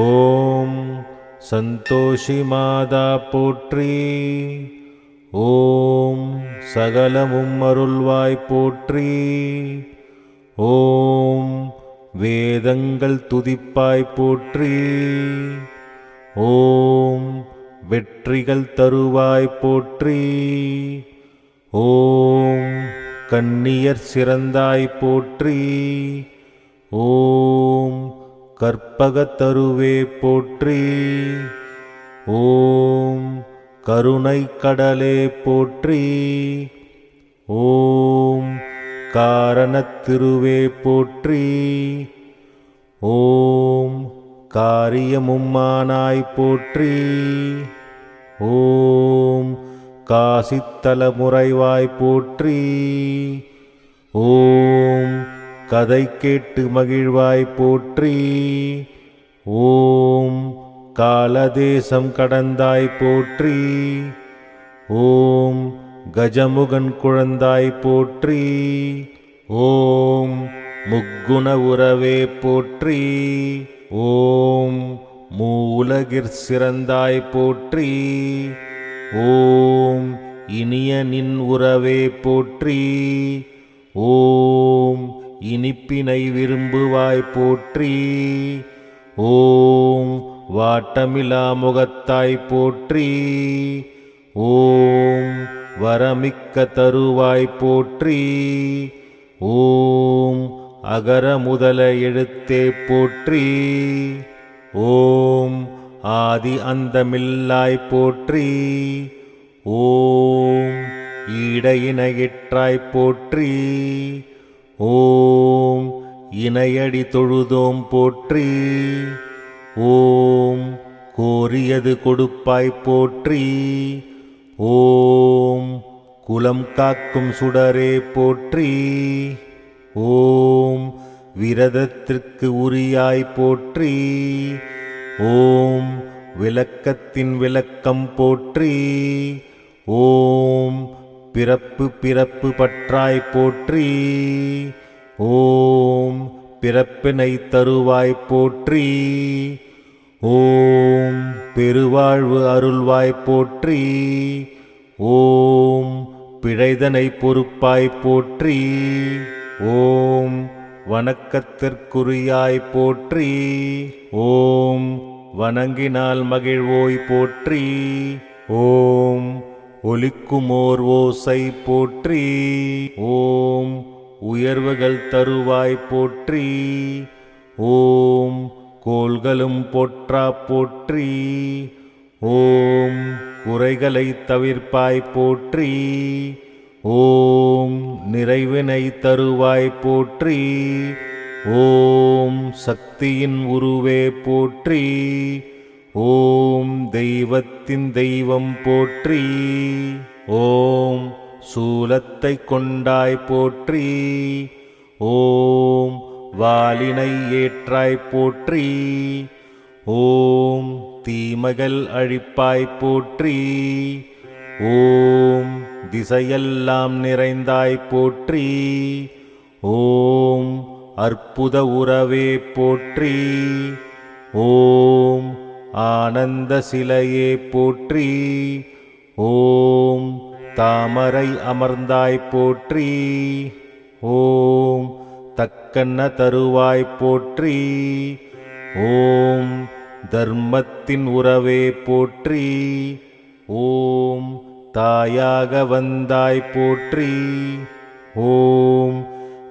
ஓம் சந்தோஷி மாதா போற்றி. ஓம் சகலமும் அருள்வாய் போற்றி. ஓம் வேதங்கள் துதிப்பாய் போற்றி. ஓம் வெற்றிகள் தருவாய் போற்றி. ஓம் கன்னியர் சிறந்தாய் போற்றி. ஓம் கற்பகத் தருவே போற்றி. ஓம் கருணை கடலே போற்றி. ஓம் காரணத் திருவே போற்றி. ஓம் காரியமும்மானாய் போற்றி. ஓம் காசித்தலமுறைவாய் போற்றி. ஓம் கதை கேட்டு மகிழ்வாய் போற்றி. ஓம் காலதேசம் கடந்தாய் போற்றி. ஓம் கஜமுகன் குழந்தாய் போற்றி. ஓம் முக்குண உறவே போற்றி. ஓம் மூலகிற் சிறந்தாய் போற்றி. ஓம் இனிய நின் உறவே போற்றி. ஓம் இனிப்பினை விரும்புவாய் போற்றி. ஓம் வாட்டமிலா முகத்தாய் போற்றி. ஓம் வரமிக்க தருவாய் போற்றி. ஓம் அகர முதல எழுத்தே போற்றி. ஓம் ஆதி அந்தமில்லாய் போற்றி. ஓம் ஈடையினையிற்றாய் போற்றி. ஓம் இணையடி தொழுதோம் போற்றி. ஓம் கோரியது கொடுப்பாய் போற்றி. ஓம் குலம் காக்கும் சுடரே போற்றி. ஓம் விரதத்திற்கு உரியாய் போற்றி. ஓம் விளக்கத்தின் விளக்கம் போற்றி. ஓம் பிறப்பு பிறப்பு பற்றாய் போற்றி. ஓம் பிறப்பினை தருவாய் போற்றி. ஓம் பெருவாழ்வு அருள்வாய் போற்றி. ஓம் பிழைதனை பொறுப்பாய் போற்றி. ஓம் வணக்கத்திற்குரியாய் போற்றி. ஓம் வணங்கினால் மகிழ்வோய் போற்றி. ஓம் ஒலிக்குமோர் ஓசை போற்றி. ஓம் உயர்வுகள் தருவாய் போற்றி. ஓம் கோள்களும் போற்றா போற்றி. ஓம் குறைகளை தவிர்ப்பாய் போற்றி. ஓம் நிறைவினை தருவாய் போற்றி. ஓம் சக்தியின் உருவே போற்றி. ஓம் தெய்வத்தின் தெய்வம் போற்றி. ஓம் சூலத்தை கொண்டாய் போற்றி. ஓம் வாளினை ஏற்றாய் போற்றி. ஓம் தீமைகள் அழிப்பாய் போற்றி. ஓம் திசையெல்லாம் நிறைந்தாய் போற்றி. ஓம் அற்புத உறவே போற்றி. ஓம் ஆனந்த சிலையே போற்றி. ஓம் தாமரை அமர்ந்தாய் போற்றி. ஓம் தக்கன்ன தருவாய் போற்றி. ஓம் தர்மத்தின் உறவே போற்றி. ஓம் தாயாக வந்தாய் போற்றி. ஓம்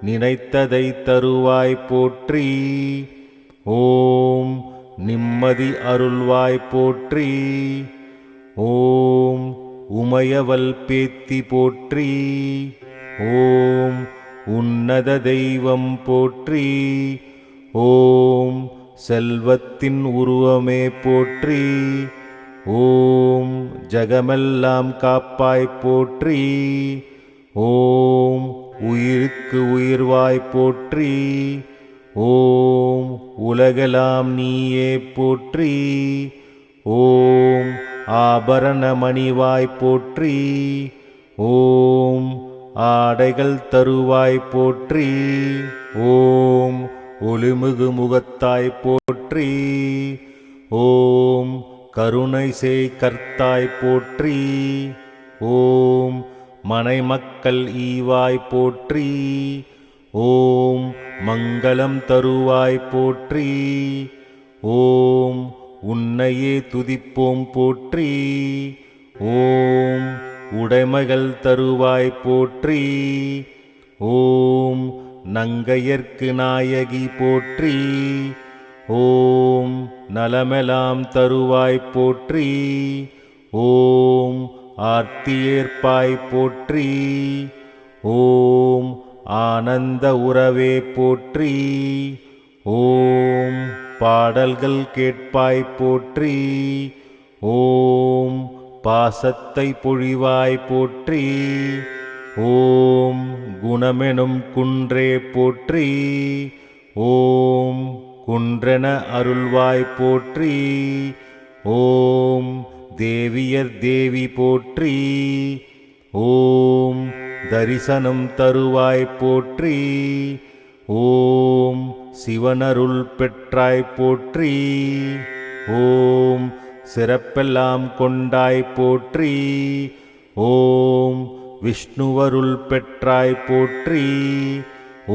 நினைத்ததை தருவாய் போற்றி. ஓம் நிம்மதி அருள்வாய் போற்றி. ஓம் உமையவள் பேத்தி போற்றி. ஓம் உன்னத தெய்வம் போற்றி. ஓம் செல்வத்தின் உருவமே போற்றி. ஓம் ஜகமெல்லாம் காப்பாய் போற்றி. ஓம் உயிருக்கு உயிர்வாய் போற்றி. ஓம் உலகெல்லாம் நீயே போற்றி. ஓம் ஆபரணமணிவாய் போற்றி. ஓம் ஆடைகள் தருவாய் போற்றி. ஓம் ஒளிமிகு முகத்தாய் போற்றி. ஓம் கருணை செய் கர்த்தாய் போற்றி. ஓம் மனைமக்கள் ஈவாய் போற்றி. ஓம் மங்களம் தருவாய் போற்றி. ஓம் உன்னையே துதிப்போம் போற்றி. ஓம் உடைமைகள் தருவாய் போற்றி. ஓம் நங்கையர்க்கு நாயகி போற்றி. ஓம் நலமெலாம் தருவாய் போற்றி. ஓம் ஆர்த்தியேற்பாய் போற்றி. ஓம் ஆனந்த உறவே போற்றி. ஓம் பாடல்கள் கேட்பாய் போற்றி. ஓம் பாசத்தை பொழிவாய் போற்றி. ஓம் குணமெனும் குன்றே போற்றி. ஓம் குன்றென அருள்வாய் போற்றி. ஓம் தேவியர் தேவி போற்றி. ஓம் தரிசனம் தருவாய் போற்றி. ஓம் சிவனருள் பெற்றாய் போற்றி. ஓம் சிறப்பெல்லாம் கொண்டாய் போற்றி. ஓம் விஷ்ணுவருள் பெற்றாய் போற்றி.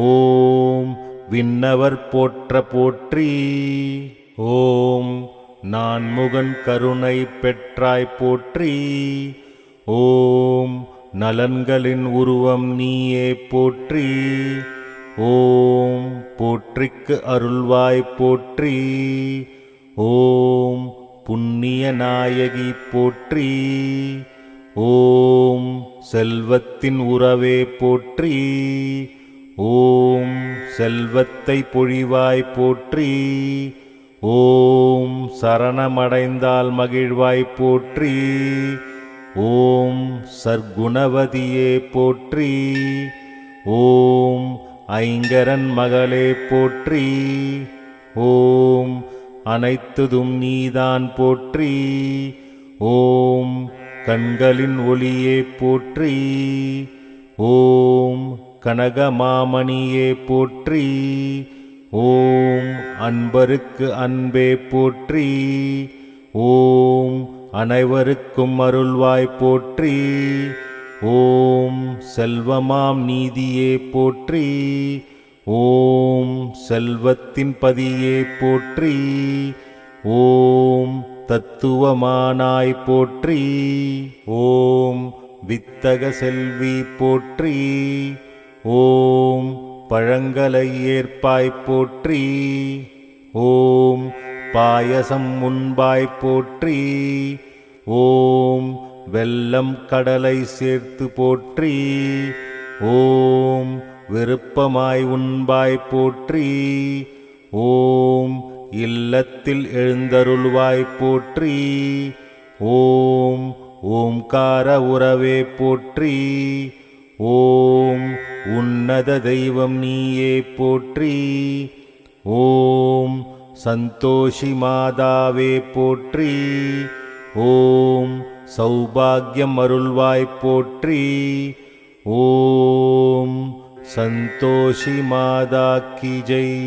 ஓம் விண்ணவர் போற்ற போற்றி. ஓம் நான்முகன் கருணை பெற்றாய் போற்றி. ஓம் நலன்களின் உருவம் நீயே போற்றி. ஓம் போற்றிக்கு அருள்வாய் போற்றி. ஓம் புண்ணிய நாயகி போற்றி. ஓம் செல்வத்தின் உறவே போற்றி. ஓம் செல்வத்தை பொழிவாய் போற்றி. ஓம் சரணமடைந்தால் மகிழ்வாய் போற்றி. ஓம் சர்க்குணவதியே போற்றி. ஓம் ஐங்கரன் மகளே போற்றி. ஓம் அனைத்துதும் நீதான் போற்றி. ஓம் கண்களின் ஒளியே போற்றி. ஓம் கனகமாமணியே போற்றி. ஓம் அன்பருக்கு அன்பே போற்றி. ஓம் அனைவருக்கும் அருள்வாய் போற்றி. ஓம் செல்வமாம் நீதியே போற்றி. ஓம் செல்வத்தின் பதியே போற்றி. ஓம் தத்துவமானாய் போற்றி. ஓம் வித்தக செல்வி போற்றி. ஓம் பழங்களை ஏற்பாய் போற்றி. ஓம் பாயசம் உண்பாய் போற்றி. ஓம் வெல்லம் கடலை சேர்த்து போற்றி. ஓம் விருப்பமாய் உண்பாய் போற்றி. ஓம் இல்லத்தில் எழுந்தருள்வாய் போற்றி. ஓம் ஓம்கார உறவே போற்றி. ஓம் உன்னத தெய்வம் நீயே போற்றி. ஓம் சந்தோஷி மாதாவே போற்றி. ஓம் சௌபாகியம் அருள்வாய் போற்றி. ஓம் சந்தோஷி மாதா கி ஜெய்.